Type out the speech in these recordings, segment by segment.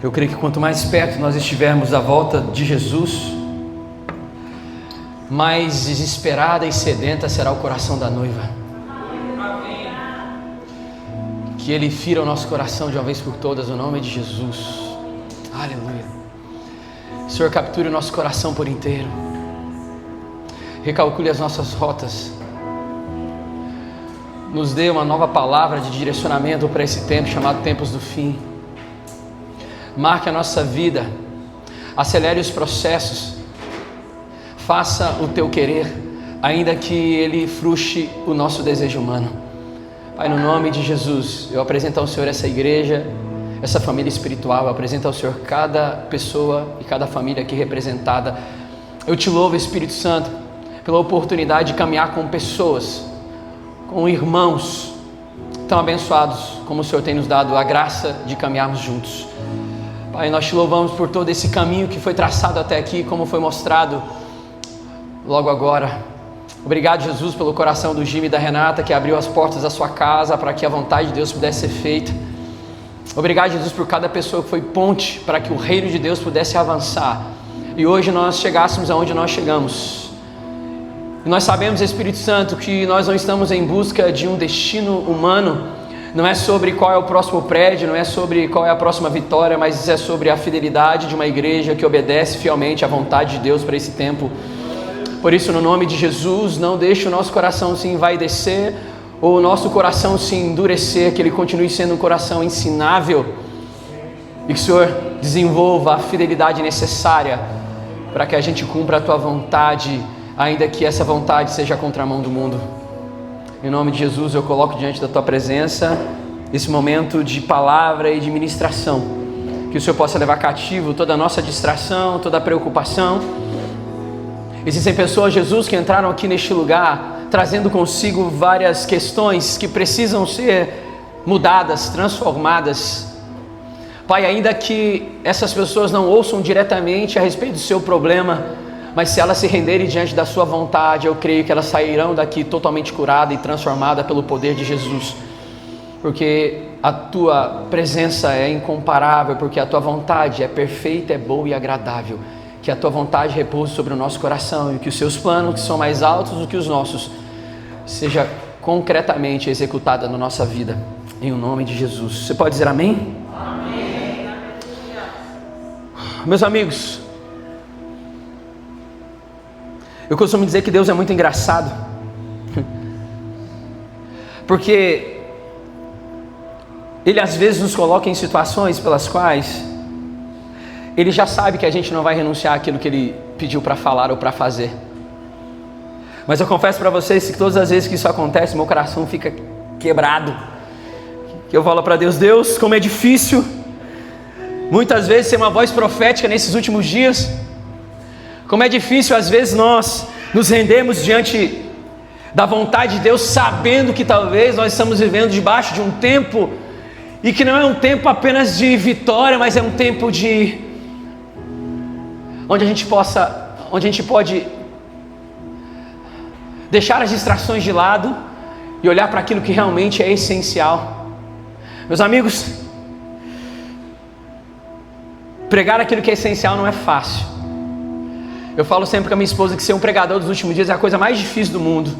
Eu creio que quanto mais perto nós estivermos da volta de Jesus, mais desesperada e sedenta será o coração da noiva. Que Ele fira o nosso coração de uma vez por todas, no nome de Jesus. Aleluia. Senhor, capture o nosso coração por inteiro. Recalcule as nossas rotas. Nos dê uma nova palavra de direcionamento para esse tempo chamado tempos do fim. Marque a nossa vida. Acelere os processos. Faça o Teu querer, ainda que ele frustre o nosso desejo humano. Pai, no nome de Jesus, eu apresento ao Senhor essa igreja, essa família espiritual. Eu apresento ao Senhor cada pessoa e cada família aqui representada. Eu te louvo, Espírito Santo, pela oportunidade de caminhar com pessoas, com irmãos tão abençoados como o Senhor tem nos dado a graça de caminharmos juntos. Pai, nós te louvamos por todo esse caminho que foi traçado até aqui, como foi mostrado logo agora. Obrigado, Jesus, pelo coração do Jimmy e da Renata, que abriu as portas da sua casa para que a vontade de Deus pudesse ser feita. Obrigado, Jesus, por cada pessoa que foi ponte para que o reino de Deus pudesse avançar e hoje nós chegássemos aonde nós chegamos. E nós sabemos, Espírito Santo, que nós não estamos em busca de um destino humano. Não é sobre qual é o próximo prédio, não é sobre qual é a próxima vitória, mas é sobre a fidelidade de uma igreja que obedece fielmente à vontade de Deus para esse tempo. Por isso, no nome de Jesus, não deixe o nosso coração se envaidecer ou o nosso coração se endurecer, que ele continue sendo um coração ensinável e que o Senhor desenvolva a fidelidade necessária para que a gente cumpra a Tua vontade, ainda que essa vontade seja a contramão do mundo. Em nome de Jesus, eu coloco diante da Tua presença esse momento de palavra e de ministração, que o Senhor possa levar cativo toda a nossa distração, toda a preocupação. Existem pessoas, Jesus, que entraram aqui neste lugar trazendo consigo várias questões que precisam ser mudadas, transformadas. Pai, ainda que essas pessoas não ouçam diretamente a respeito do seu problema, mas se elas se renderem diante da sua vontade, eu creio que elas sairão daqui totalmente curadas e transformadas pelo poder de Jesus. Porque a Tua presença é incomparável, porque a Tua vontade é perfeita, é boa e agradável. Que a Tua vontade repouse sobre o nosso coração e que os Seus planos, que são mais altos do que os nossos, seja concretamente executada na nossa vida, em o nome de Jesus. Você pode dizer amém? Amém. Meus amigos, eu costumo dizer que Deus é muito engraçado, porque Ele às vezes nos coloca em situações pelas quais Ele já sabe que a gente não vai renunciar àquilo que Ele pediu para falar ou para fazer. Mas eu confesso para vocês que todas as vezes que isso acontece, meu coração fica quebrado. Que eu falo para Deus, Deus, como é difícil muitas vezes ser uma voz profética nesses últimos dias. Como é difícil às vezes nós nos rendemos diante da vontade de Deus, sabendo que talvez nós estamos vivendo debaixo de um tempo, e que não é um tempo apenas de vitória, mas é um tempo de onde a gente pode deixar as distrações de lado e olhar para aquilo que realmente é essencial. Meus amigos, pregar aquilo que é essencial não é fácil. Eu falo sempre com a minha esposa que ser um pregador dos últimos dias é a coisa mais difícil do mundo,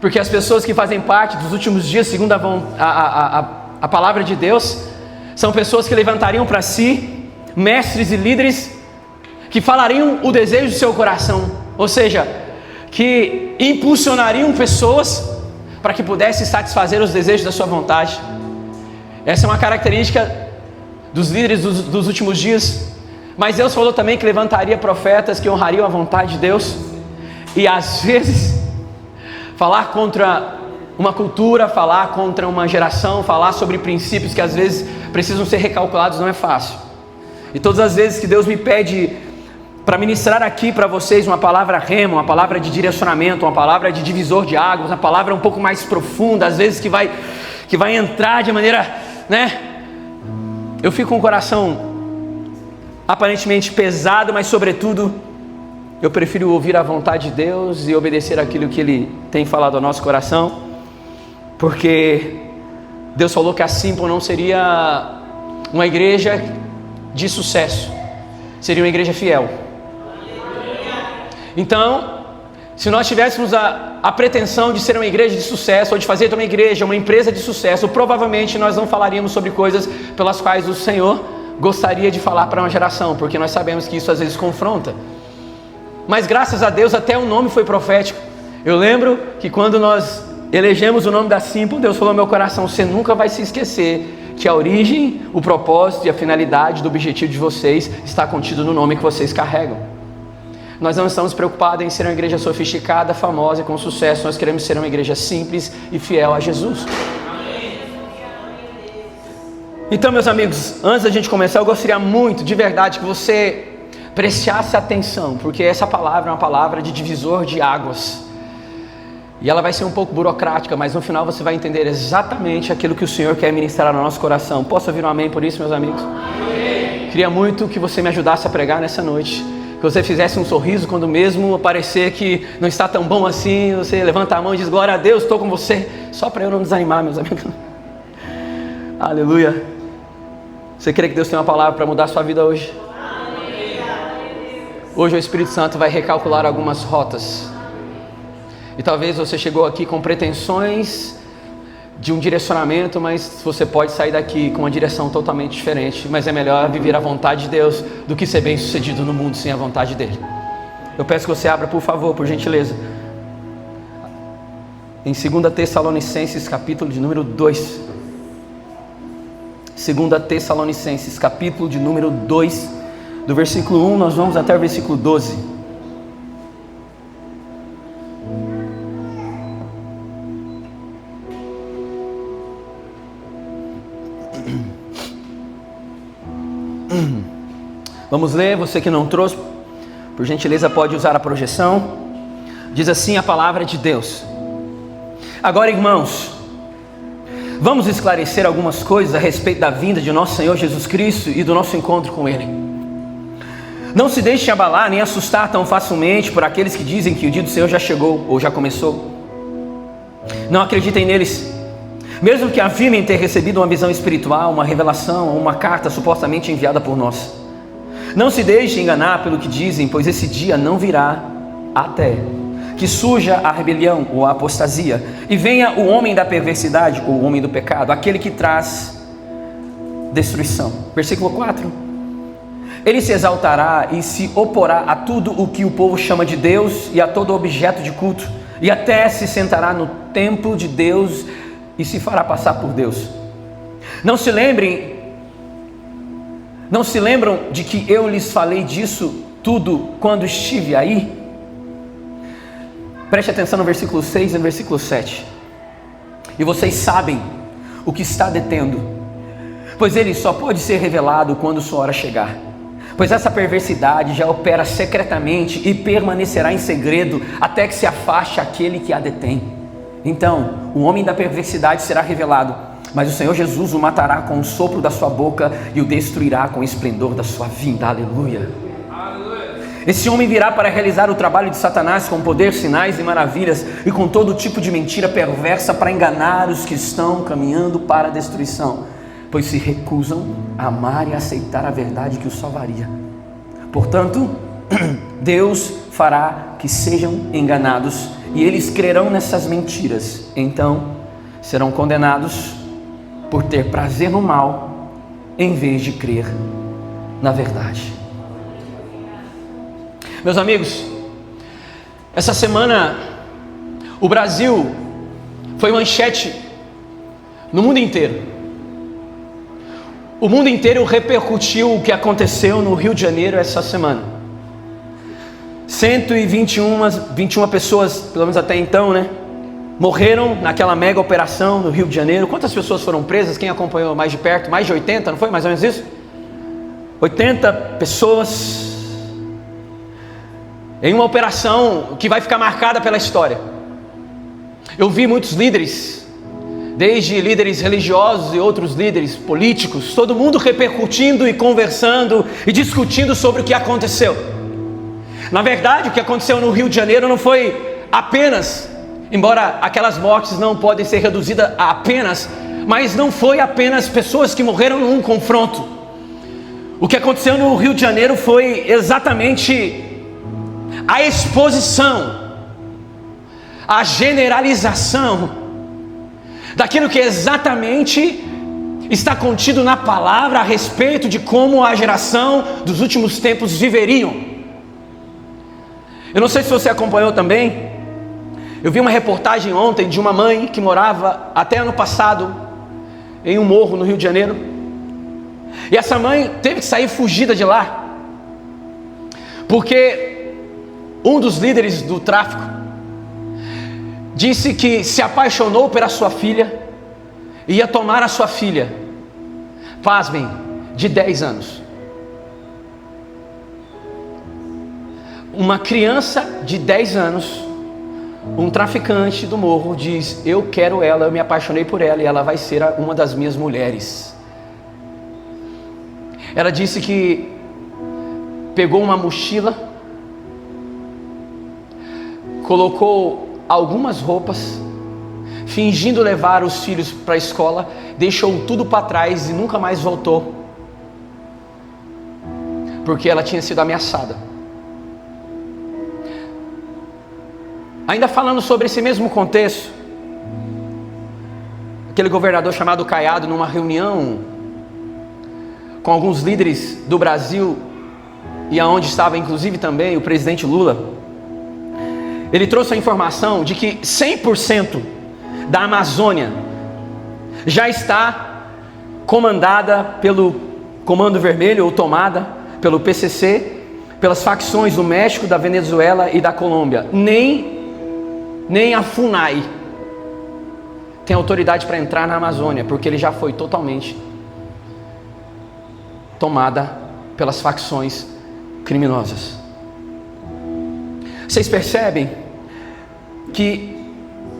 porque as pessoas que fazem parte dos últimos dias, segundo a palavra de Deus, são pessoas que levantariam para si mestres e líderes que falariam o desejo do seu coração, ou seja, que impulsionariam pessoas para que pudessem satisfazer os desejos da sua vontade. Essa é uma característica dos líderes dos últimos dias. Mas Deus falou também que levantaria profetas que honrariam a vontade de Deus. E às vezes, falar contra uma cultura, falar contra uma geração, falar sobre princípios que às vezes precisam ser recalculados não é fácil. E todas as vezes que Deus me pede para ministrar aqui para vocês uma palavra rema, uma palavra de direcionamento, uma palavra de divisor de águas, uma palavra um pouco mais profunda, às vezes que vai entrar de maneira, eu fico com o coração aparentemente pesado, mas sobretudo eu prefiro ouvir a vontade de Deus e obedecer aquilo que Ele tem falado ao nosso coração, porque Deus falou que a Simple não seria uma igreja de sucesso seria uma igreja fiel. Então, se nós tivéssemos a pretensão de ser uma igreja de sucesso, ou de fazer de uma igreja uma empresa de sucesso, provavelmente nós não falaríamos sobre coisas pelas quais o Senhor gostaria de falar para uma geração, porque nós sabemos que isso às vezes confronta. Mas graças a Deus até o nome foi profético. Eu lembro que quando nós elegemos o nome da Simple, Deus falou ao meu coração: você nunca vai se esquecer que a origem, o propósito e a finalidade do objetivo de vocês está contido no nome que vocês carregam. Nós não estamos preocupados em ser uma igreja sofisticada, famosa e com sucesso. Nós queremos ser uma igreja simples e fiel a Jesus. Então, meus amigos, antes da gente começar, eu gostaria muito, de verdade, que você prestasse atenção, porque essa palavra é uma palavra de divisor de águas. E ela vai ser um pouco burocrática, mas no final você vai entender exatamente aquilo que o Senhor quer ministrar no nosso coração. Posso ouvir um amém por isso, meus amigos? Amém. Queria muito que você me ajudasse a pregar nessa noite. Que você fizesse um sorriso quando mesmo parecer que não está tão bom assim. Você levanta a mão e diz: glória a Deus, estou com você. Só para eu não desanimar, meus amigos. Aleluia. Você crê que Deus tem uma palavra para mudar a sua vida hoje? Amém. Hoje o Espírito Santo vai recalcular algumas rotas. E talvez você chegou aqui com pretensões de um direcionamento, mas você pode sair daqui com uma direção totalmente diferente. Mas é melhor viver a vontade de Deus do que ser bem sucedido no mundo sem a vontade dele. Eu peço que você abra, por favor, por gentileza, em 2 Tessalonicenses, capítulo de número 2. 2 Tessalonicenses, capítulo de número 2, do versículo 1, nós vamos até o versículo 12. Vamos ler, você que não trouxe, por gentileza pode usar a projeção. Diz assim a palavra de Deus: agora, irmãos, vamos esclarecer algumas coisas a respeito da vinda de nosso Senhor Jesus Cristo e do nosso encontro com Ele. Não se deixe abalar nem assustar tão facilmente por aqueles que dizem que o dia do Senhor já chegou ou já começou. Não acreditem neles, mesmo que afirmem ter recebido uma visão espiritual, uma revelação ou uma carta supostamente enviada por nós. Não se deixe enganar pelo que dizem, pois esse dia não virá até que surja a rebelião ou a apostasia e venha o homem da perversidade ou o homem do pecado, aquele que traz destruição. Versículo 4: ele se exaltará e se oporá a tudo o que o povo chama de Deus e a todo objeto de culto, e até se sentará no templo de Deus e se fará passar por Deus. Não se lembram de que eu lhes falei disso tudo quando estive aí? Preste atenção no versículo 6 e no versículo 7. E vocês sabem o que está detendo, pois ele só pode ser revelado quando sua hora chegar. Pois essa perversidade já opera secretamente e permanecerá em segredo até que se afaste aquele que a detém. Então, o homem da perversidade será revelado, mas o Senhor Jesus o matará com o sopro da sua boca e o destruirá com o esplendor da sua vinda. Aleluia. Esse homem virá para realizar o trabalho de Satanás com poder, sinais e maravilhas e com todo tipo de mentira perversa para enganar os que estão caminhando para a destruição, pois se recusam a amar e aceitar a verdade que os salvaria. Portanto, Deus fará que sejam enganados e eles crerão nessas mentiras. Então serão condenados por ter prazer no mal em vez de crer na verdade. Meus amigos, essa semana o Brasil foi manchete no mundo inteiro. O mundo inteiro repercutiu o que aconteceu no Rio de Janeiro essa semana. 121 pessoas, pelo menos até então, morreram naquela mega operação no Rio de Janeiro. Quantas pessoas foram presas? Quem acompanhou mais de perto? Mais de 80, não foi? Mais ou menos isso? 80 pessoas em uma operação que vai ficar marcada pela história. Eu vi muitos líderes, desde líderes religiosos e outros líderes políticos, todo mundo repercutindo e conversando e discutindo sobre o que aconteceu. Na verdade, o que aconteceu no Rio de Janeiro não foi apenas, embora aquelas mortes não podem ser reduzidas a apenas, mas não foi apenas pessoas que morreram num confronto. O que aconteceu no Rio de Janeiro foi exatamente a exposição, a generalização daquilo que exatamente está contido na palavra a respeito de como a geração dos últimos tempos viveriam. Eu não sei se você acompanhou também. Eu vi uma reportagem ontem de uma mãe que morava até ano passado em um morro no Rio de Janeiro. E essa mãe teve que sair fugida de lá, porque um dos líderes do tráfico disse que se apaixonou pela sua filha e ia tomar a sua filha, pasmem, de 10 anos. Uma criança de 10 anos, um traficante do morro diz: eu quero ela, eu me apaixonei por ela e ela vai ser uma das minhas mulheres. Ela disse que pegou uma mochila, colocou algumas roupas, fingindo levar os filhos para a escola, deixou tudo para trás e nunca mais voltou, porque ela tinha sido ameaçada. Ainda falando sobre esse mesmo contexto, aquele governador chamado Caiado, numa reunião com alguns líderes do Brasil, e aonde estava inclusive também o presidente Lula, ele trouxe a informação de que 100% da Amazônia já está comandada pelo Comando Vermelho, ou tomada pelo PCC, pelas facções do México, da Venezuela e da Colômbia. Nem a FUNAI tem autoridade para entrar na Amazônia, porque ele já foi totalmente tomada pelas facções criminosas. Vocês percebem que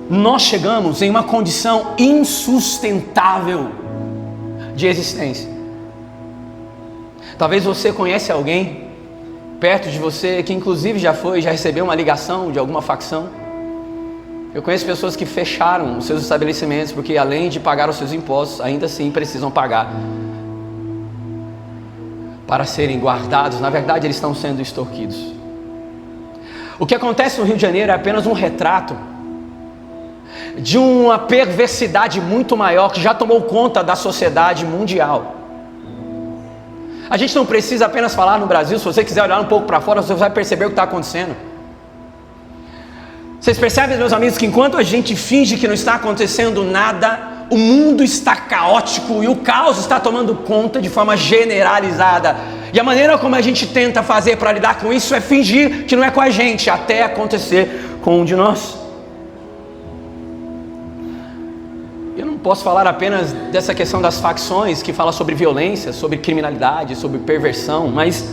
nós chegamos em uma condição insustentável de existência. Talvez você conheça alguém perto de você que inclusive já recebeu uma ligação de alguma facção. Eu conheço pessoas que fecharam os seus estabelecimentos porque, além de pagar os seus impostos, ainda assim precisam pagar para serem guardados. Na verdade, eles estão sendo extorquidos. O que acontece no Rio de Janeiro é apenas um retrato de uma perversidade muito maior que já tomou conta da sociedade mundial. A gente não precisa apenas falar no Brasil. Se você quiser olhar um pouco para fora, você vai perceber o que está acontecendo. Vocês percebem, meus amigos, que enquanto a gente finge que não está acontecendo nada, o mundo está caótico e o caos está tomando conta de forma generalizada. E a maneira como a gente tenta fazer para lidar com isso é fingir que não é com a gente, até acontecer com um de nós. Eu não posso falar apenas dessa questão das facções, que fala sobre violência, sobre criminalidade, sobre perversão, mas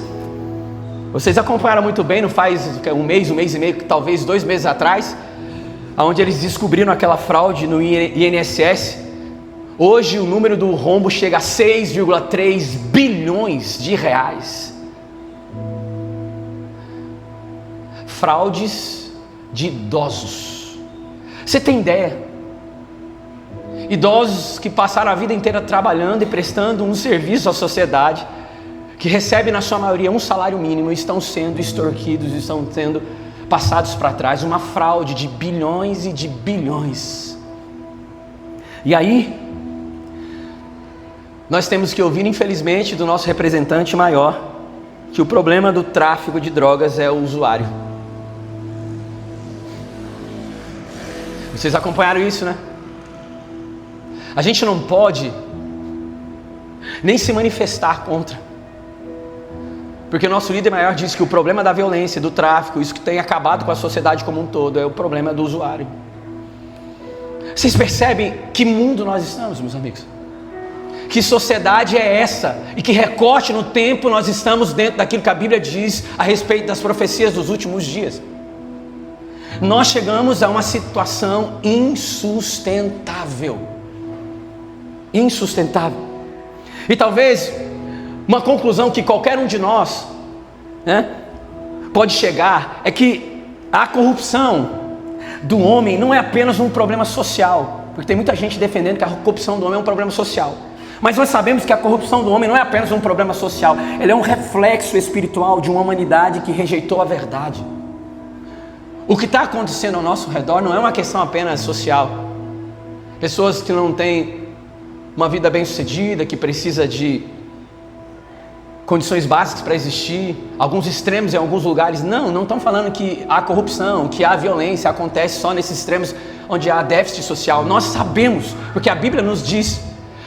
vocês acompanharam muito bem, não faz um mês e meio, talvez 2 meses atrás, onde eles descobriram aquela fraude no INSS. Hoje o número do rombo chega a 6,3 bilhões de reais. Fraudes de idosos. Você tem ideia? Idosos que passaram a vida inteira trabalhando e prestando um serviço à sociedade, que recebem na sua maioria um salário mínimo, estão sendo extorquidos, estão sendo passados para trás. Uma fraude de bilhões e de bilhões. E aí nós temos que ouvir, infelizmente, do nosso representante maior, que o problema do tráfico de drogas é o usuário. Vocês acompanharam isso, né? A gente não pode nem se manifestar contra, porque o nosso líder maior diz que o problema da violência, do tráfico, isso que tem acabado com a sociedade como um todo, é o problema do usuário. Vocês percebem que mundo nós estamos, meus amigos? Que sociedade é essa? E que recorte no tempo nós estamos dentro daquilo que a Bíblia diz a respeito das profecias dos últimos dias? Nós chegamos a uma situação insustentável. Insustentável. E talvez uma conclusão que qualquer um de nós, pode chegar é que a corrupção do homem não é apenas um problema social, porque tem muita gente defendendo que a corrupção do homem é um problema social, Mas nós sabemos que a corrupção do homem não é apenas um problema social, ela é um reflexo espiritual de uma humanidade que rejeitou a verdade. O que está acontecendo ao nosso redor não é uma questão apenas social. Pessoas que não têm uma vida bem-sucedida, que precisa de condições básicas para existir, alguns extremos em alguns lugares. Não estão falando que há corrupção, que há violência, acontece só nesses extremos onde há déficit social. Nós sabemos, porque a Bíblia nos diz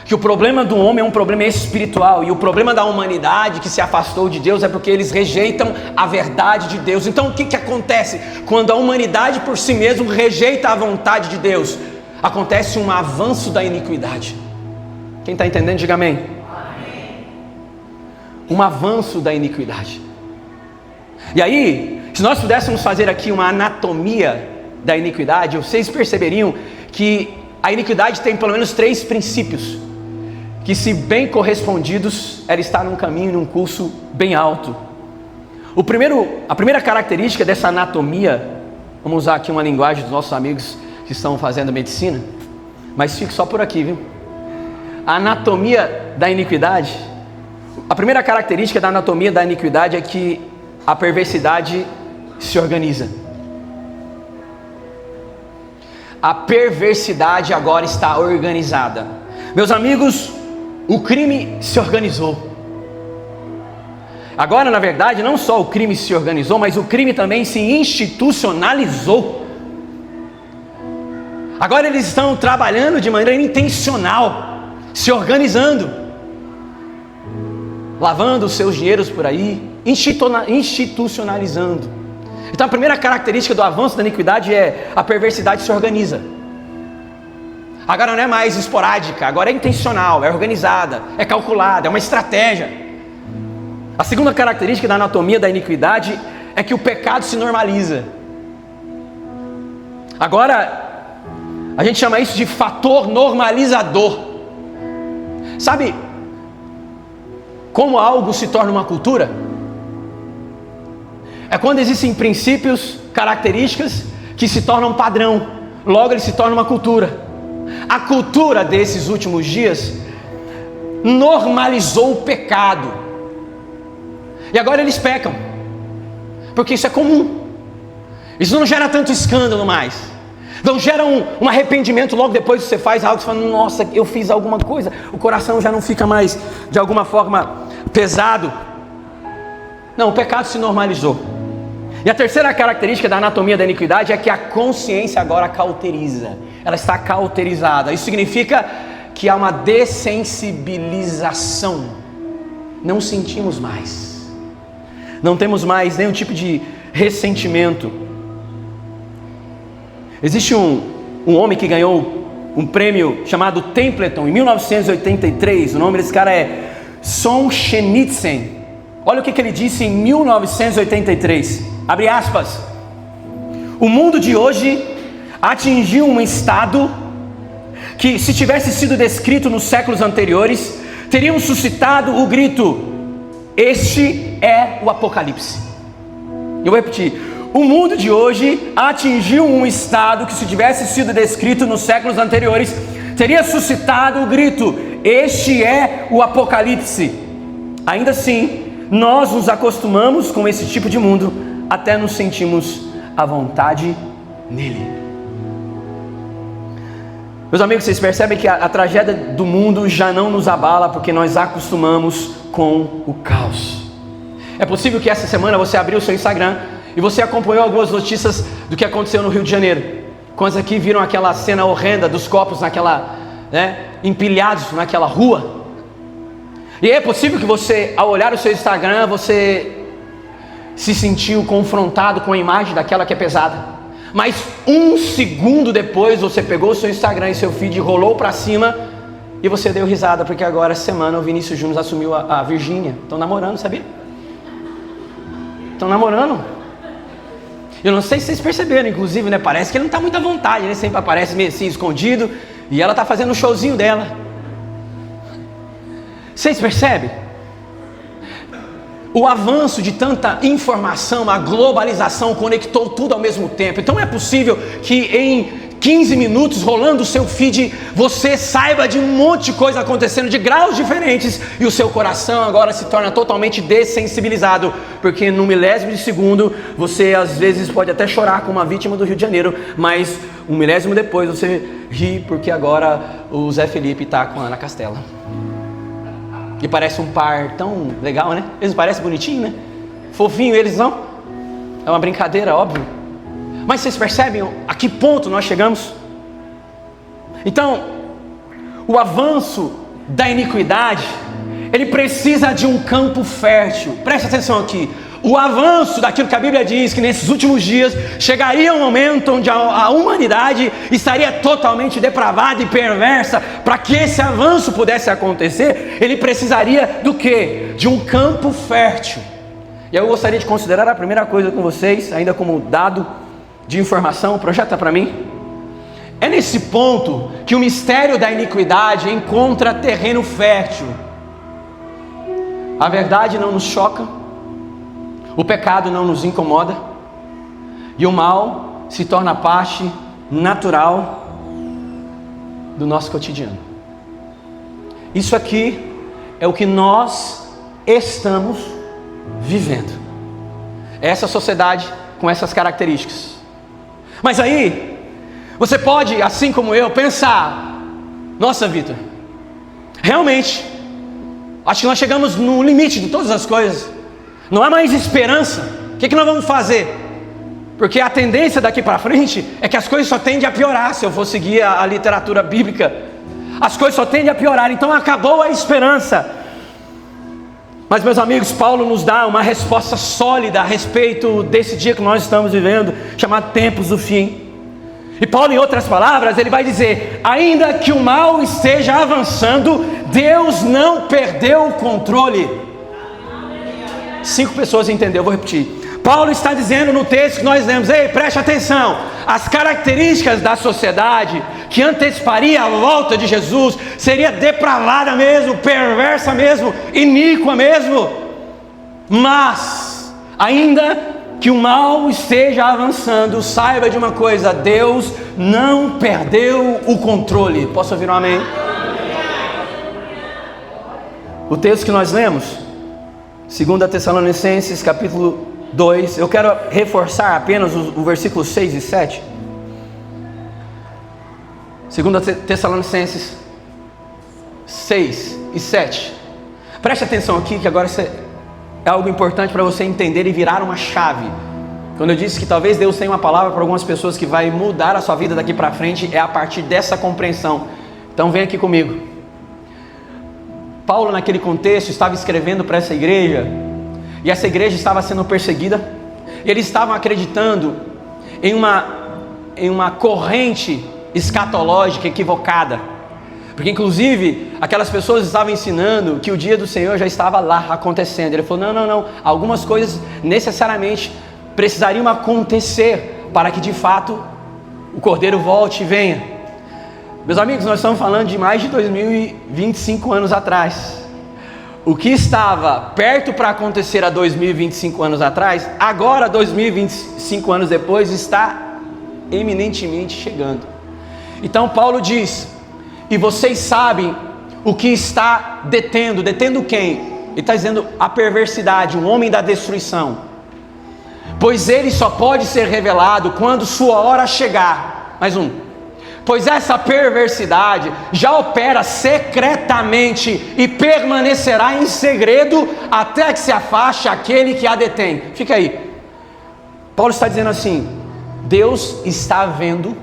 que o problema do homem é um problema espiritual, e o problema da humanidade que se afastou de Deus é porque eles rejeitam a verdade de Deus. Então o que acontece quando a humanidade por si mesmo rejeita a vontade de Deus? Acontece um avanço da iniquidade. Quem está entendendo, diga amém. Um avanço da iniquidade. E aí, se nós pudéssemos fazer aqui uma anatomia da iniquidade, vocês perceberiam que a iniquidade tem pelo menos 3 princípios, que, se bem correspondidos, ela está num caminho, num curso bem alto. A primeira característica dessa anatomia, vamos usar aqui uma linguagem dos nossos amigos que estão fazendo medicina, mas fique só por aqui, viu? A anatomia da iniquidade, a primeira característica da anatomia da iniquidade é que a perversidade se organiza. A perversidade agora está organizada. Meus amigos, o crime se organizou. Agora, na verdade, não só o crime se organizou, mas o crime também se institucionalizou. Agora eles estão trabalhando de maneira intencional, se organizando, lavando os seus dinheiros por aí, institucionalizando. Então a primeira característica do avanço da iniquidade é a perversidade se organiza. Agora não é mais esporádica, agora é intencional, é organizada, é calculada, é uma estratégia. A segunda característica da anatomia da iniquidade é que o pecado se normaliza. Agora, a gente chama isso de fator normalizador. Sabe como algo se torna uma cultura? É quando existem princípios, características que se tornam padrão, logo ele se torna uma cultura. A cultura desses últimos dias normalizou o pecado, e agora eles pecam, porque isso é comum. Isso não gera tanto escândalo mais, não gera um arrependimento logo depois que você faz algo, você fala, nossa, eu fiz alguma coisa, o coração já não fica mais de alguma forma pesado. Não, o pecado se normalizou. E a terceira característica da anatomia da iniquidade é que a consciência agora cauteriza, ela está cauterizada. Isso significa que há uma dessensibilização, não sentimos mais, não temos mais nenhum tipo de ressentimento. Existe um homem que ganhou um prêmio chamado Templeton em 1983, o nome desse cara é Solzhenitsyn. Olha o que ele disse em 1983, abre aspas: o mundo de hoje atingiu um estado que, se tivesse sido descrito nos séculos anteriores, teriam suscitado o grito: este é o Apocalipse. Eu vou repetir: o mundo de hoje atingiu um estado que, se tivesse sido descrito nos séculos anteriores, teria suscitado o grito: este é o Apocalipse. Ainda assim, nós nos acostumamos com esse tipo de mundo, até nos sentimos à vontade nele. Meus amigos, vocês percebem que a tragédia do mundo já não nos abala, porque nós acostumamos com o caos. É possível que essa semana você abriu o seu Instagram e você acompanhou algumas notícias do que aconteceu no Rio de Janeiro. Quantos aqui viram aquela cena horrenda dos copos empilhados naquela rua? E é possível que você, ao olhar o seu Instagram, você se sentiu confrontado com a imagem daquela que é pesada. Mas um segundo depois você pegou o seu Instagram e seu feed, rolou para cima e você deu risada, porque agora, essa semana, o Vinícius Júnior assumiu a Virgínia. Estão namorando, sabia? Estão namorando. Eu não sei se vocês perceberam, inclusive, né? Parece que ele não está muito à vontade, né? Sempre aparece meio assim, escondido, e ela está fazendo um showzinho dela. Vocês percebem? O avanço de tanta informação, a globalização conectou tudo ao mesmo tempo. Então é possível que em 15 minutos rolando o seu feed, você saiba de um monte de coisa acontecendo de graus diferentes e o seu coração agora se torna totalmente dessensibilizado, porque no milésimo de segundo você às vezes pode até chorar como uma vítima do Rio de Janeiro, mas um milésimo depois você ri porque agora o Zé Felipe está com a Ana Castela. E parece um par tão legal, né? Eles parecem bonitinho, né? Fofinho eles, não? É uma brincadeira, óbvio. Mas vocês percebem a que ponto nós chegamos? Então, o avanço da iniquidade, ele precisa de um campo fértil. Preste atenção aqui. O avanço daquilo que a Bíblia diz, que nesses últimos dias chegaria um momento onde a humanidade estaria totalmente depravada e perversa. Para que esse avanço pudesse acontecer, ele precisaria do quê? De um campo fértil. E eu gostaria de considerar a primeira coisa com vocês, ainda como dado de informação, projeta para mim. É nesse ponto que o mistério da iniquidade encontra terreno fértil. A verdade não nos choca, o pecado não nos incomoda, e o mal se torna parte natural do nosso cotidiano. Isso aqui é o que nós estamos vivendo. É essa sociedade com essas características. Mas aí, você pode, assim como eu, pensar: nossa, Vitor, realmente, acho que nós chegamos no limite de todas as coisas. Não há mais esperança. O que nós vamos fazer? Porque a tendência daqui para frente é que as coisas só tendem a piorar. Se eu for seguir a literatura bíblica, as coisas só tendem a piorar. Então acabou a esperança. Mas, meus amigos, Paulo nos dá uma resposta sólida a respeito desse dia que nós estamos vivendo, chamado tempos do fim. E Paulo, em outras palavras, ele vai dizer: ainda que o mal esteja avançando, Deus não perdeu o controle. 5 pessoas entenderam, eu vou repetir. Paulo está dizendo no texto que nós lemos: ei, preste atenção, as características da sociedade que anteciparia a volta de Jesus seria depravada mesmo, perversa mesmo, iníqua mesmo. Mas, ainda que o mal esteja avançando, saiba de uma coisa: Deus não perdeu o controle. Posso ouvir um amém? O texto que nós lemos, 2 Tessalonicenses capítulo 2, eu quero reforçar apenas o versículo 6 e 7. 2 Tessalonicenses 6 e 7. Preste atenção aqui, que agora isso é algo importante para você entender e virar uma chave. Quando eu disse que talvez Deus tenha uma palavra para algumas pessoas que vai mudar a sua vida daqui para frente, é a partir dessa compreensão. Então vem aqui comigo. Paulo, naquele contexto, estava escrevendo para essa igreja, e essa igreja estava sendo perseguida, e eles estavam acreditando em uma corrente escatológica equivocada, porque inclusive aquelas pessoas estavam ensinando que o dia do Senhor já estava lá acontecendo. Ele falou: não, algumas coisas necessariamente precisariam acontecer para que de fato o Cordeiro volte e venha. Meus amigos, nós estamos falando de mais de 2025 anos atrás. O que estava perto para acontecer há 2025 anos atrás, agora 2025 anos depois, está eminentemente chegando. Então Paulo diz: e vocês sabem o que está detendo quem? Ele está dizendo a perversidade, um homem da destruição. Pois ele só pode ser revelado quando sua hora chegar. Mais um. Pois essa perversidade já opera secretamente e permanecerá em segredo até que se afaste aquele que a detém. Fica aí. Paulo está dizendo assim: Deus está vendo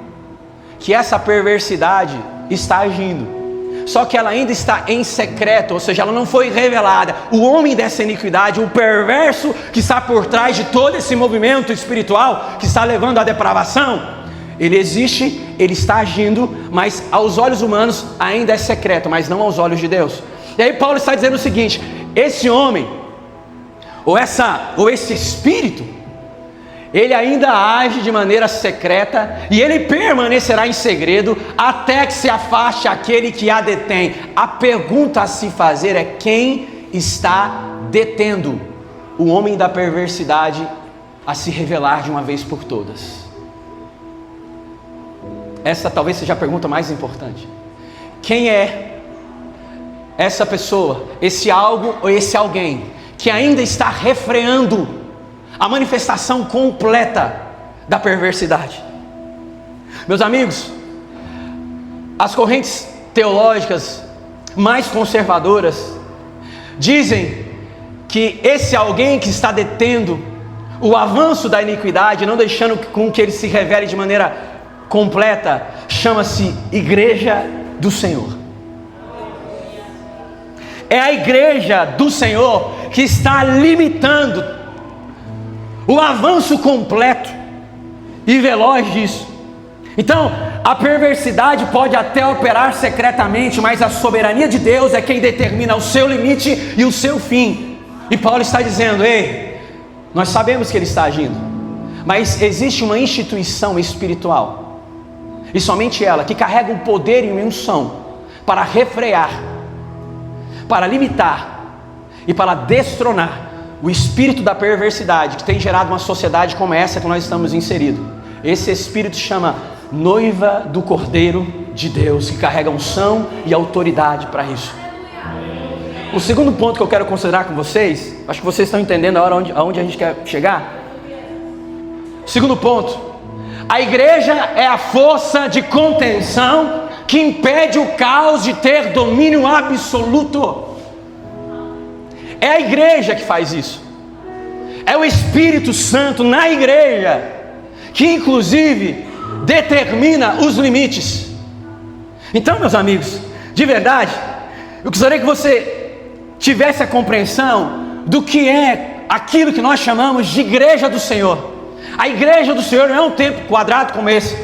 que essa perversidade está agindo, só que ela ainda está em secreto, ou seja, ela não foi revelada. O homem dessa iniquidade, o perverso que está por trás de todo esse movimento espiritual que está levando à depravação, ele existe, ele está agindo, mas aos olhos humanos ainda é secreto, mas não aos olhos de Deus. E aí Paulo está dizendo o seguinte: esse homem, ou esse espírito, ele ainda age de maneira secreta, e ele permanecerá em segredo até que se afaste aquele que a detém. A pergunta a se fazer é: quem está detendo o homem da perversidade a se revelar de uma vez por todas? essa talvez seja a pergunta mais importante. Quem é essa pessoa, esse algo ou esse alguém que ainda está refreando a manifestação completa da perversidade? Meus amigos, as correntes teológicas mais conservadoras dizem que esse alguém que está detendo o avanço da iniquidade, não deixando com que ele se revele de maneira completa, chama-se Igreja do Senhor. É a Igreja do Senhor que está limitando o avanço completo e veloz disso. Então, a perversidade pode até operar secretamente, mas a soberania de Deus é quem determina o seu limite e o seu fim. E Paulo está dizendo: ei, nós sabemos que ele está agindo, mas existe uma instituição espiritual, e somente ela, que carrega um poder e uma unção para refrear, para limitar e para destronar o espírito da perversidade que tem gerado uma sociedade como essa que nós estamos inseridos. Esse espírito chama noiva do Cordeiro de Deus, que carrega unção e autoridade para isso. O segundo ponto que eu quero considerar com vocês, acho que vocês estão entendendo aonde a gente quer chegar. Segundo ponto: a igreja é a força de contenção que impede o caos de ter domínio absoluto. É a igreja que faz isso. É o Espírito Santo na igreja que inclusive determina os limites. Então, meus amigos, de verdade, eu gostaria que você tivesse a compreensão do que é aquilo que nós chamamos de Igreja do Senhor. A Igreja do Senhor não é um templo quadrado como esse.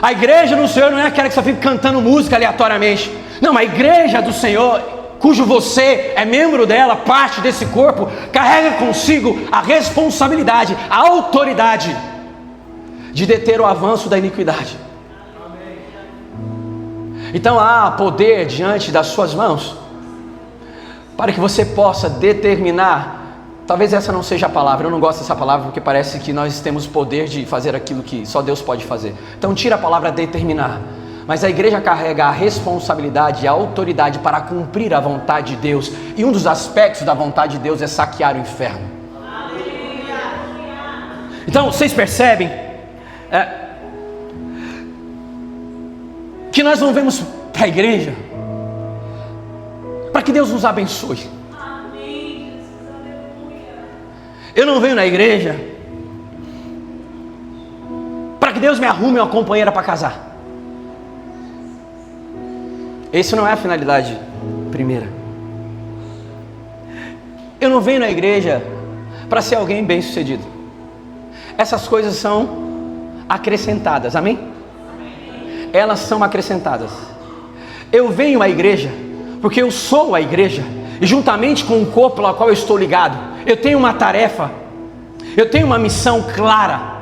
A Igreja do Senhor não é aquela que só fica cantando música aleatoriamente. Não, a Igreja do Senhor, cujo você é membro dela, parte desse corpo, carrega consigo a responsabilidade, a autoridade de deter o avanço da iniquidade. Então há poder diante das suas mãos para que você possa determinar. Talvez essa não seja a palavra, eu não gosto dessa palavra porque parece que nós temos poder de fazer aquilo que só Deus pode fazer. Então tira a palavra determinar. Mas a igreja carrega a responsabilidade e a autoridade para cumprir a vontade de Deus. E um dos aspectos da vontade de Deus é saquear o inferno. Então vocês percebem que nós não vemos para a igreja para que Deus nos abençoe. Eu não venho na igreja para que Deus me arrume uma companheira para casar. Essa não é a finalidade primeira. Eu não venho na igreja para ser alguém bem sucedido. Essas coisas são acrescentadas, amém? Elas são acrescentadas. Eu venho à igreja porque eu sou a igreja, e juntamente com o corpo pelo qual eu estou ligado, eu tenho uma tarefa, eu tenho uma missão clara,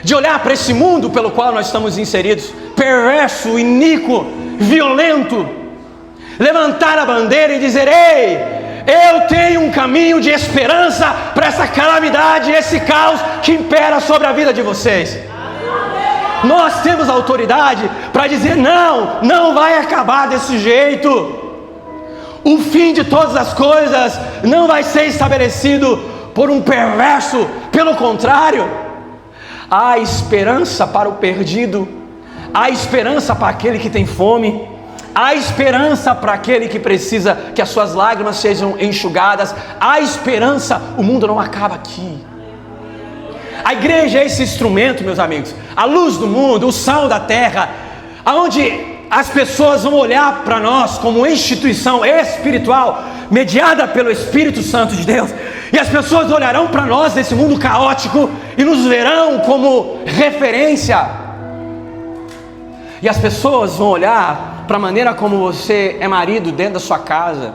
de olhar para esse mundo pelo qual nós estamos inseridos, perverso, iníquo, violento, levantar a bandeira e dizer: ei, eu tenho um caminho de esperança para essa calamidade, esse caos que impera sobre a vida de vocês. Nós temos autoridade para dizer: não vai acabar desse jeito. O fim de todas as coisas não vai ser estabelecido por um perverso. Pelo contrário, há esperança para o perdido, há esperança para aquele que tem fome, há esperança para aquele que precisa que as suas lágrimas sejam enxugadas, há esperança. O mundo não acaba aqui. A igreja é esse instrumento, meus amigos, a luz do mundo, o sal da terra, aonde as pessoas vão olhar para nós como instituição espiritual, mediada pelo Espírito Santo de Deus, e as pessoas olharão para nós nesse mundo caótico e nos verão como referência. E as pessoas vão olhar para a maneira como você é marido dentro da sua casa.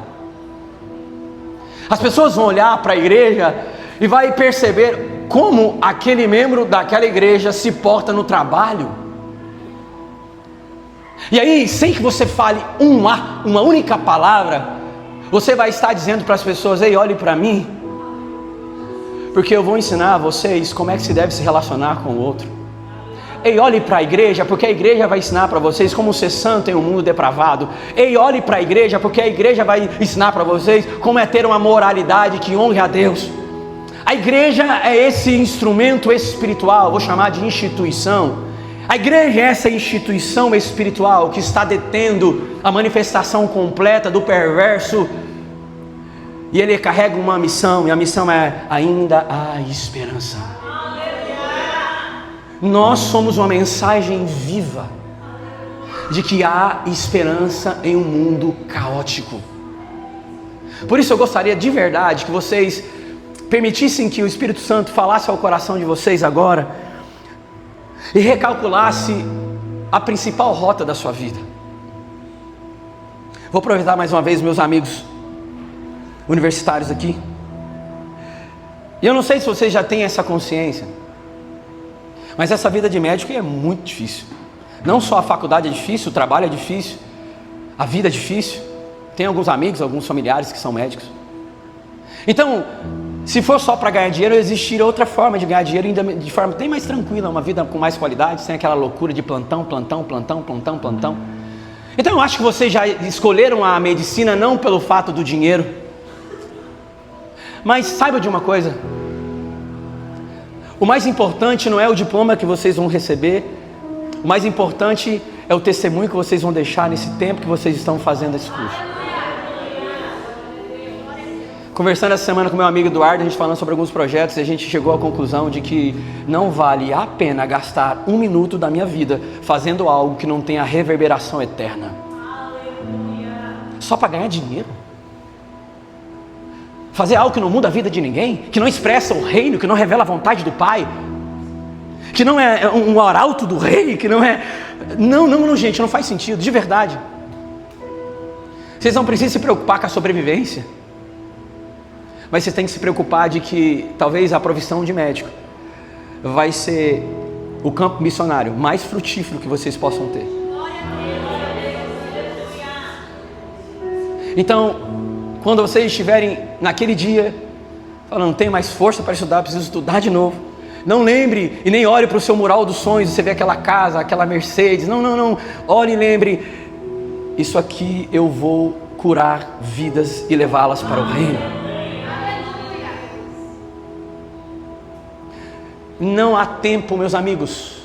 As pessoas vão olhar para a igreja e vai perceber como aquele membro daquela igreja se porta no trabalho. E aí, sem que você fale uma única palavra, você vai estar dizendo para as pessoas: ei, olhe para mim, porque eu vou ensinar a vocês como é que se deve se relacionar com o outro. Ei, olhe para a igreja, porque a igreja vai ensinar para vocês como ser santo em um mundo depravado. Ei, olhe para a igreja, porque a igreja vai ensinar para vocês como é ter uma moralidade que honre a Deus. A igreja é esse instrumento espiritual, vou chamar de instituição. A igreja é essa instituição espiritual que está detendo a manifestação completa do perverso. E ele carrega uma missão, e a missão é: ainda há esperança. Nós somos uma mensagem viva de que há esperança em um mundo caótico. Por isso eu gostaria de verdade que vocês permitissem que o Espírito Santo falasse ao coração de vocês agora e recalculasse a principal rota da sua vida. Vou aproveitar mais uma vez meus amigos universitários aqui. E eu não sei se vocês já têm essa consciência, mas essa vida de médico é muito difícil. Não só a faculdade é difícil, o trabalho é difícil, a vida é difícil. Tem alguns amigos, alguns familiares que são médicos. Então, se for só para ganhar dinheiro, existiria outra forma de ganhar dinheiro ainda de forma bem mais tranquila, uma vida com mais qualidade, sem aquela loucura de plantão. Então eu acho que vocês já escolheram a medicina não pelo fato do dinheiro, mas saiba de uma coisa: o mais importante não é o diploma que vocês vão receber, o mais importante é o testemunho que vocês vão deixar nesse tempo que vocês estão fazendo esse curso. Conversando essa semana com meu amigo Eduardo, a gente falando sobre alguns projetos, e a gente chegou à conclusão de que não vale a pena gastar 1 minuto da minha vida fazendo algo que não tenha reverberação eterna. Só para ganhar dinheiro? Fazer algo que não muda a vida de ninguém, que não expressa o reino, que não revela a vontade do Pai, que não é um arauto do rei, que não é... Não, gente, não faz sentido, de verdade. Vocês não precisam se preocupar com a sobrevivência, mas vocês têm que se preocupar de que talvez a profissão de médico vai ser o campo missionário mais frutífero que vocês possam ter. Então, quando vocês estiverem naquele dia falando, não tenho mais força para estudar, preciso estudar de novo, não lembre e nem olhe para o seu mural dos sonhos, você vê aquela casa, aquela Mercedes, não, olhe e lembre, isso aqui eu vou curar vidas e levá-las para o reino. Não há tempo, meus amigos.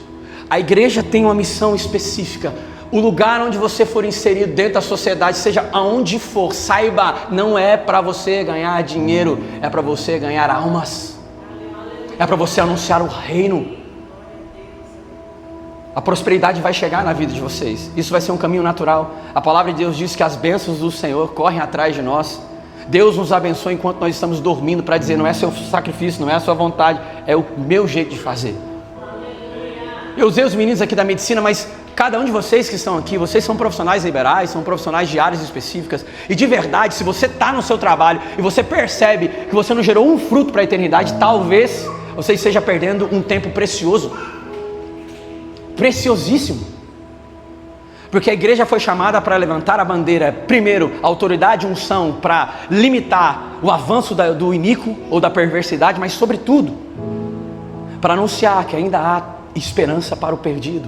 A igreja tem uma missão específica. O lugar onde você for inserido dentro da sociedade, seja aonde for, saiba, não é para você ganhar dinheiro, é para você ganhar almas, é para você anunciar o reino. A prosperidade vai chegar na vida de vocês, isso vai ser um caminho natural. A palavra de Deus diz que as bênçãos do Senhor correm atrás de nós. Deus nos abençoa enquanto nós estamos dormindo, para dizer, não é seu sacrifício, não é a sua vontade, é o meu jeito de fazer. Eu usei os meninos aqui da medicina, mas cada um de vocês que estão aqui, vocês são profissionais liberais, são profissionais de áreas específicas, e de verdade, se você está no seu trabalho e você percebe que você não gerou um fruto para a eternidade, talvez você esteja perdendo um tempo precioso, preciosíssimo. Porque a igreja foi chamada para levantar a bandeira, primeiro, autoridade e unção, para limitar o avanço do iníquo ou da perversidade, mas sobretudo, para anunciar que ainda há esperança para o perdido,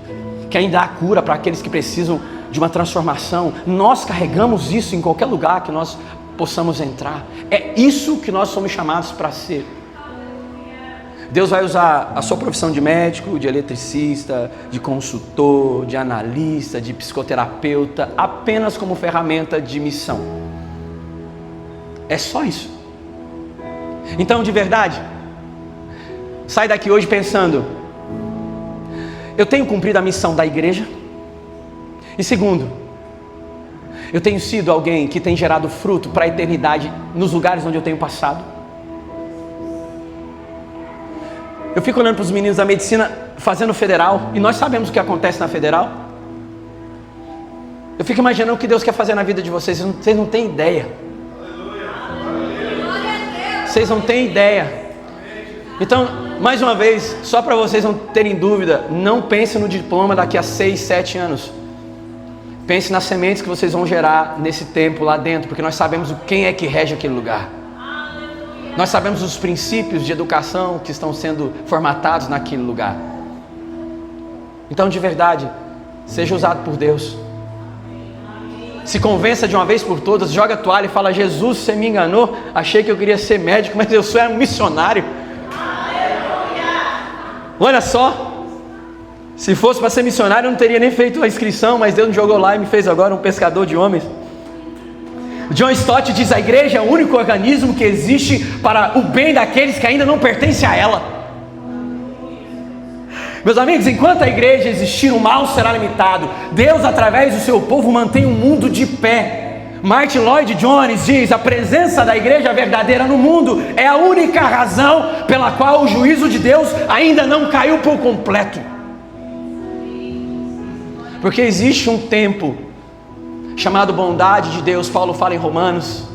que ainda há cura para aqueles que precisam de uma transformação. Nós carregamos isso em qualquer lugar que nós possamos entrar. É isso que nós somos chamados para ser. Deus vai usar a sua profissão de médico, de eletricista, de consultor, de analista, de psicoterapeuta, apenas como ferramenta de missão. É só isso. Então, de verdade, sai daqui hoje pensando, eu tenho cumprido a missão da igreja? E segundo, eu tenho sido alguém que tem gerado fruto para a eternidade nos lugares onde eu tenho passado? Eu fico olhando para os meninos da medicina fazendo federal, e nós sabemos o que acontece na federal. Eu fico imaginando o que Deus quer fazer na vida de vocês, vocês não têm ideia. Vocês não têm ideia. Então, mais uma vez, só para vocês não terem dúvida, não pense no diploma daqui a 6, 7 anos. Pense nas sementes que vocês vão gerar nesse tempo lá dentro, porque nós sabemos quem é que rege aquele lugar. Nós sabemos os princípios de educação que estão sendo formatados naquele lugar. Então, de verdade, seja usado por Deus. Se convença de uma vez por todas, joga a toalha e fala: Jesus, você me enganou, achei que eu queria ser médico, mas eu sou um missionário. Olha só, se fosse para ser missionário eu não teria nem feito a inscrição, mas Deus me jogou lá e me fez agora um pescador de homens. John Stott diz: a igreja é o único organismo que existe para o bem daqueles que ainda não pertencem a ela. Meus amigos, enquanto a igreja existir, o mal será limitado. Deus, através do seu povo, mantém o mundo de pé. Martin Lloyd Jones diz: a presença da igreja verdadeira no mundo é a única razão pela qual o juízo de Deus ainda não caiu por completo. Porque existe um tempo chamado bondade de Deus. Paulo fala em Romanos.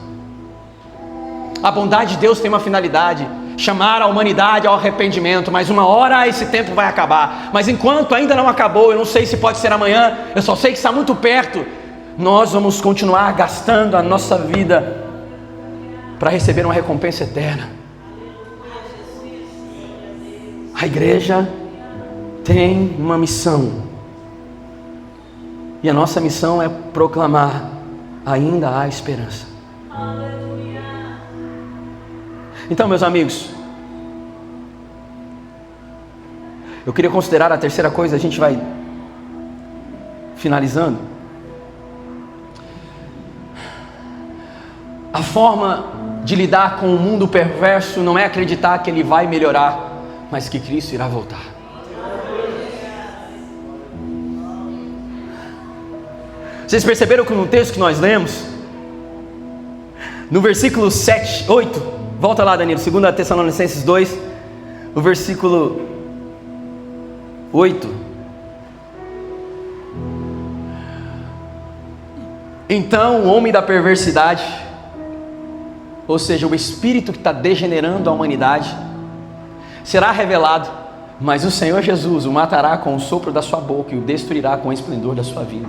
A bondade de Deus tem uma finalidade: chamar a humanidade ao arrependimento. Mas uma hora esse tempo vai acabar. Mas enquanto ainda não acabou, eu não sei se pode ser amanhã, eu só sei que está muito perto, nós vamos continuar gastando a nossa vida para receber uma recompensa eterna. A igreja tem uma missão, e a nossa missão é proclamar: ainda há esperança. Então, meus amigos, eu queria considerar a terceira coisa, a gente vai finalizando. A forma de lidar com o mundo perverso não é acreditar que ele vai melhorar, mas que Cristo irá voltar. Vocês perceberam que no texto que nós lemos, no versículo 8, volta lá, Danilo, 2 Tessalonicenses 2, o versículo 8. Então o homem da perversidade, ou seja, o espírito que está degenerando a humanidade, será revelado, mas o Senhor Jesus o matará com o sopro da sua boca e o destruirá com o esplendor da sua vida.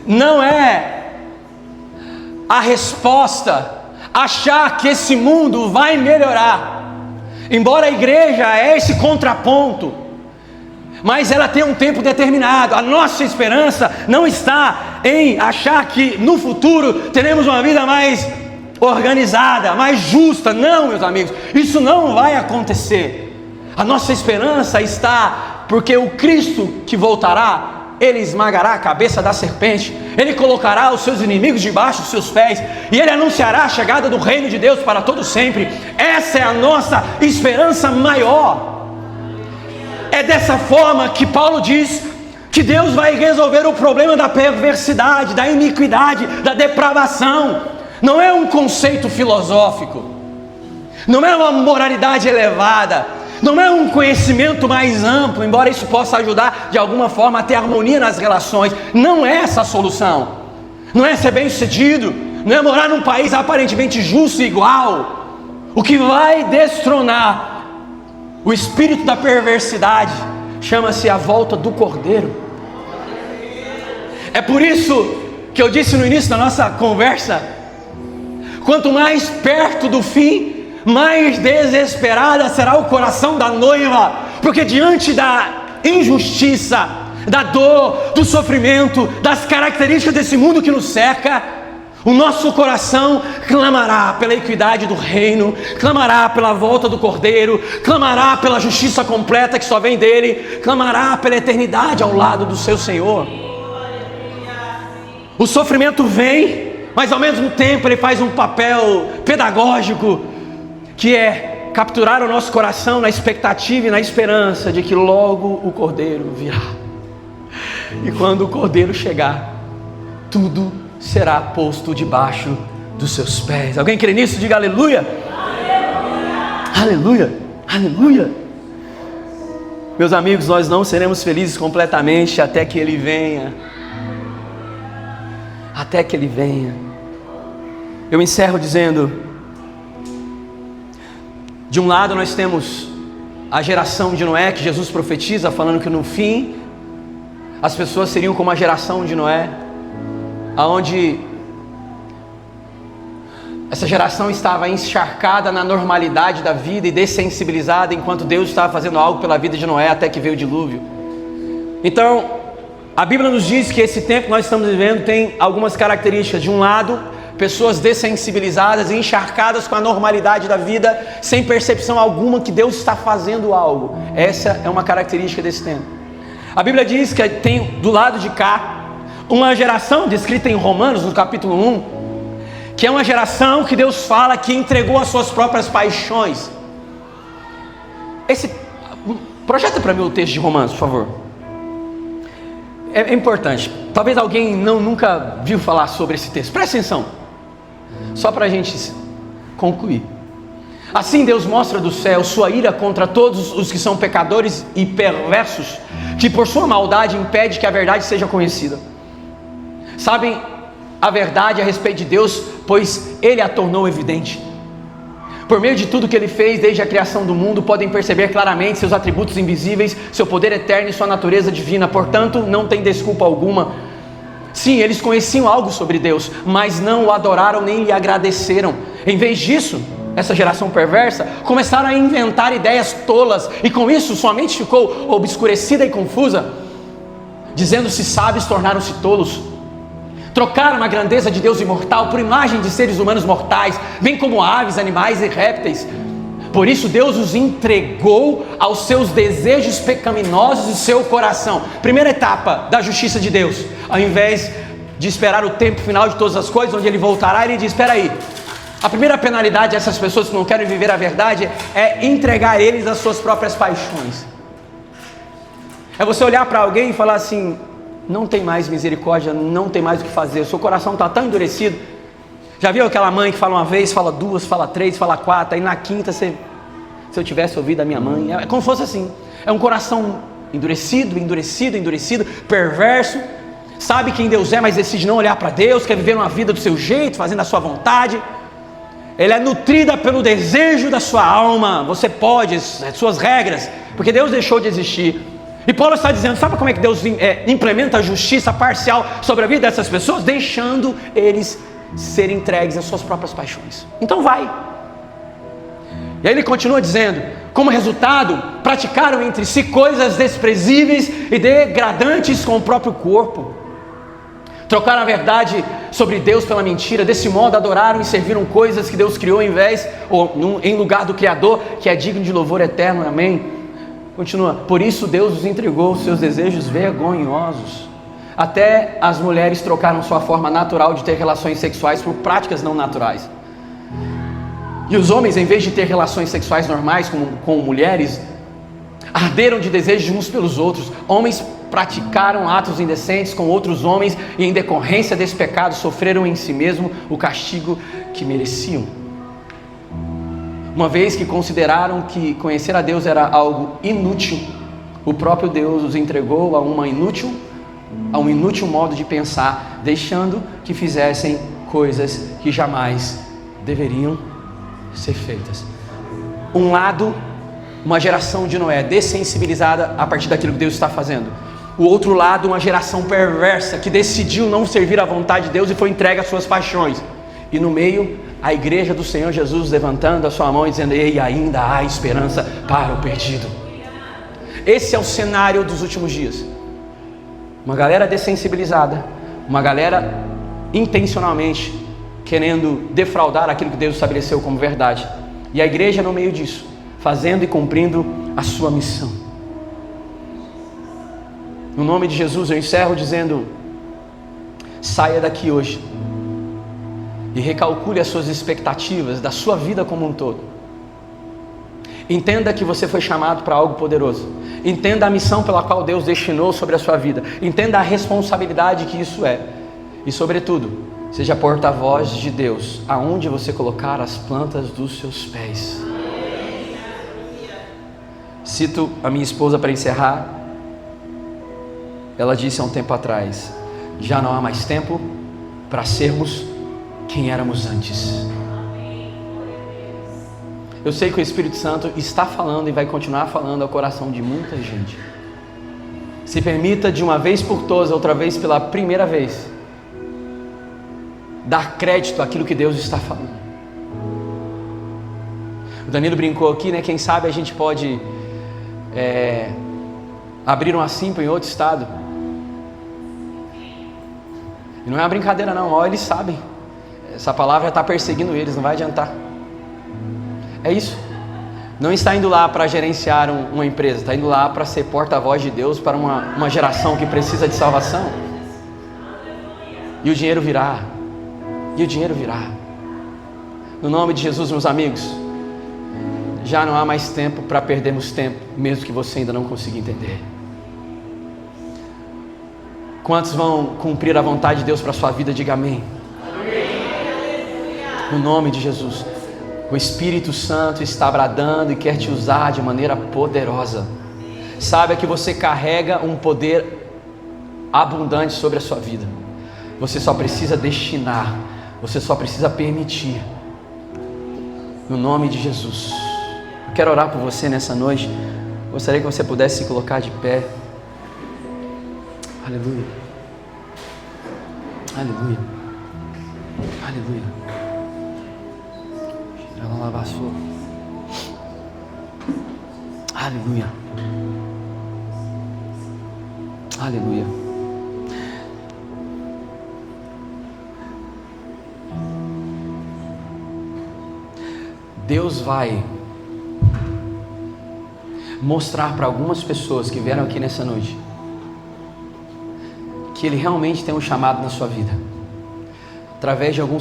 Não é a resposta achar que esse mundo vai melhorar, embora a igreja é esse contraponto, mas ela tem um tempo determinado. A nossa esperança não está em achar que no futuro teremos uma vida mais organizada, mais justa. Não, meus amigos, isso não vai acontecer. A nossa esperança está porque o Cristo que voltará, Ele esmagará a cabeça da serpente, Ele colocará os seus inimigos debaixo dos seus pés, e Ele anunciará a chegada do reino de Deus para todo sempre. Essa é a nossa esperança maior. É dessa forma que Paulo diz que Deus vai resolver o problema da perversidade, da iniquidade, da depravação. Não é um conceito filosófico, não é uma moralidade elevada, não é um conhecimento mais amplo, embora isso possa ajudar de alguma forma a ter harmonia nas relações. Não é essa a solução. Não é ser bem sucedido, não é morar num país aparentemente justo e igual. O que vai destronar o espírito da perversidade chama-se a volta do Cordeiro. É por isso que eu disse no início da nossa conversa: quanto mais perto do fim, mais desesperada será o coração da noiva, porque diante da injustiça, da dor, do sofrimento, das características desse mundo que nos cerca, o nosso coração clamará pela equidade do reino, clamará pela volta do Cordeiro, clamará pela justiça completa que só vem dele, clamará pela eternidade ao lado do seu Senhor. O sofrimento vem, mas ao mesmo tempo ele faz um papel pedagógico, que é capturar o nosso coração na expectativa e na esperança de que logo o Cordeiro virá. E quando o Cordeiro chegar, tudo será posto debaixo dos seus pés. Alguém crê nisso? Diga aleluia. Aleluia, aleluia. Meus amigos, nós não seremos felizes completamente até que Ele venha. Até que Ele venha. Eu encerro dizendo: de um lado nós temos a geração de Noé, que Jesus profetiza, falando que no fim as pessoas seriam como a geração de Noé, aonde Essa geração estava encharcada na normalidade da vida e dessensibilizada, enquanto Deus estava fazendo algo pela vida de Noé até que veio o dilúvio. Então, a Bíblia nos diz que esse tempo que nós estamos vivendo tem algumas características. De um lado, pessoas dessensibilizadas e encharcadas com a normalidade da vida, sem percepção alguma que Deus está fazendo algo. Essa é uma característica desse tempo. A Bíblia diz que tem do lado de cá uma geração descrita em Romanos, no capítulo 1, que é uma geração que Deus fala que entregou as suas próprias paixões. Projeta para mim o texto de Romanos, por favor. É importante. Talvez alguém nunca viu falar sobre esse texto. Presta atenção. Só para a gente concluir. Assim Deus mostra do céu sua ira contra todos os que são pecadores e perversos, que por sua maldade impede que a verdade seja conhecida. Sabem a verdade a respeito de Deus, pois Ele a tornou evidente. Por meio de tudo que Ele fez desde a criação do mundo, podem perceber claramente seus atributos invisíveis, seu poder eterno e sua natureza divina. Portanto, não tem desculpa alguma. Sim, eles conheciam algo sobre Deus, mas não o adoraram nem lhe agradeceram. Em vez disso, essa geração perversa começaram a inventar ideias tolas, e com isso sua mente ficou obscurecida e confusa. Dizendo-se sábios, tornaram-se tolos. Trocaram a grandeza de Deus imortal por imagem de seres humanos mortais, bem como aves, animais e répteis. Por isso Deus os entregou aos seus desejos pecaminosos de seu coração. Primeira etapa da justiça de Deus. Ao invés de esperar o tempo final de todas as coisas, onde Ele voltará, Ele diz: espera aí. A primeira penalidade dessas pessoas que não querem viver a verdade é entregar eles às suas próprias paixões. É você olhar para alguém e falar assim: não tem mais misericórdia, não tem mais o que fazer, o seu coração está tão endurecido. Já viu aquela mãe que fala uma vez, fala duas, fala três, fala quatro, aí na quinta se eu tivesse ouvido a minha mãe, é como se fosse assim. É um coração endurecido, perverso, sabe quem Deus é, mas decide não olhar para Deus, quer viver uma vida do seu jeito, fazendo a sua vontade. Ela é nutrida pelo desejo da sua alma. Você pode, as suas regras, porque Deus deixou de existir. E Paulo está dizendo: sabe como é que Deus implementa a justiça parcial sobre a vida dessas pessoas? Deixando eles serem entregues às suas próprias paixões. Então vai. E aí ele continua dizendo: como resultado, praticaram entre si coisas desprezíveis e degradantes com o próprio corpo. Trocaram a verdade sobre Deus pela mentira. Desse modo adoraram e serviram coisas que Deus criou em lugar do Criador, que é digno de louvor eterno. Amém. Continua: por isso Deus os entregou os seus desejos vergonhosos. Até as mulheres trocaram sua forma natural de ter relações sexuais por práticas não naturais. E os homens, em vez de ter relações sexuais normais com mulheres, arderam de desejos uns pelos outros. Homens praticaram atos indecentes com outros homens, e em decorrência desse pecado sofreram em si mesmo o castigo que mereciam. Uma vez que consideraram que conhecer a Deus era algo inútil, o próprio Deus os entregou a um inútil modo de pensar, deixando que fizessem coisas que jamais deveriam ser feitas. Um lado, uma geração de Noé dessensibilizada a partir daquilo que Deus está fazendo. O outro lado, uma geração perversa que decidiu não servir à vontade de Deus e foi entregue às suas paixões. E no meio, a igreja do Senhor Jesus levantando a sua mão e dizendo: ei, ainda há esperança para o perdido. Esse é o cenário dos últimos dias. Uma galera dessensibilizada, uma galera intencionalmente querendo defraudar aquilo que Deus estabeleceu como verdade, e a igreja no meio disso, fazendo e cumprindo a sua missão. No nome de Jesus eu encerro dizendo: saia daqui hoje e recalcule as suas expectativas da sua vida como um todo. Entenda que você foi chamado para algo poderoso. Entenda a missão pela qual Deus destinou sobre a sua vida. Entenda a responsabilidade que isso é. E sobretudo, seja porta-voz de Deus aonde você colocar as plantas dos seus pés. Cito a minha esposa para encerrar. Ela disse há um tempo atrás: já não há mais tempo para sermos quem éramos antes. Eu sei que o Espírito Santo está falando e vai continuar falando ao coração de muita gente. Se permita de uma vez por todas, outra vez pela primeira vez, dar crédito àquilo que Deus está falando. O Danilo brincou aqui, né? Quem sabe a gente pode abrir uma Simpa em outro estado. E não é uma brincadeira não, ó, eles sabem. Essa palavra está perseguindo eles, não vai adiantar. É isso. Não está indo lá para gerenciar uma empresa, está indo lá para ser porta-voz de Deus para uma geração que precisa de salvação. E o dinheiro virá. E o dinheiro virá. No nome de Jesus, meus amigos, já não há mais tempo para perdermos tempo, mesmo que você ainda não consiga entender. Quantos vão cumprir a vontade de Deus para a sua vida? Diga amém. No nome de Jesus. O Espírito Santo está bradando e quer te usar de maneira poderosa. Saiba que você carrega um poder abundante sobre a sua vida. Você só precisa destinar. Você só precisa permitir. No nome de Jesus. Eu quero orar por você nessa noite. Gostaria que você pudesse se colocar de pé. Aleluia. Aleluia. Aleluia. Aleluia. Aleluia. Deus vai mostrar para algumas pessoas que vieram aqui nessa noite que Ele realmente tem um chamado na sua vida, através de alguns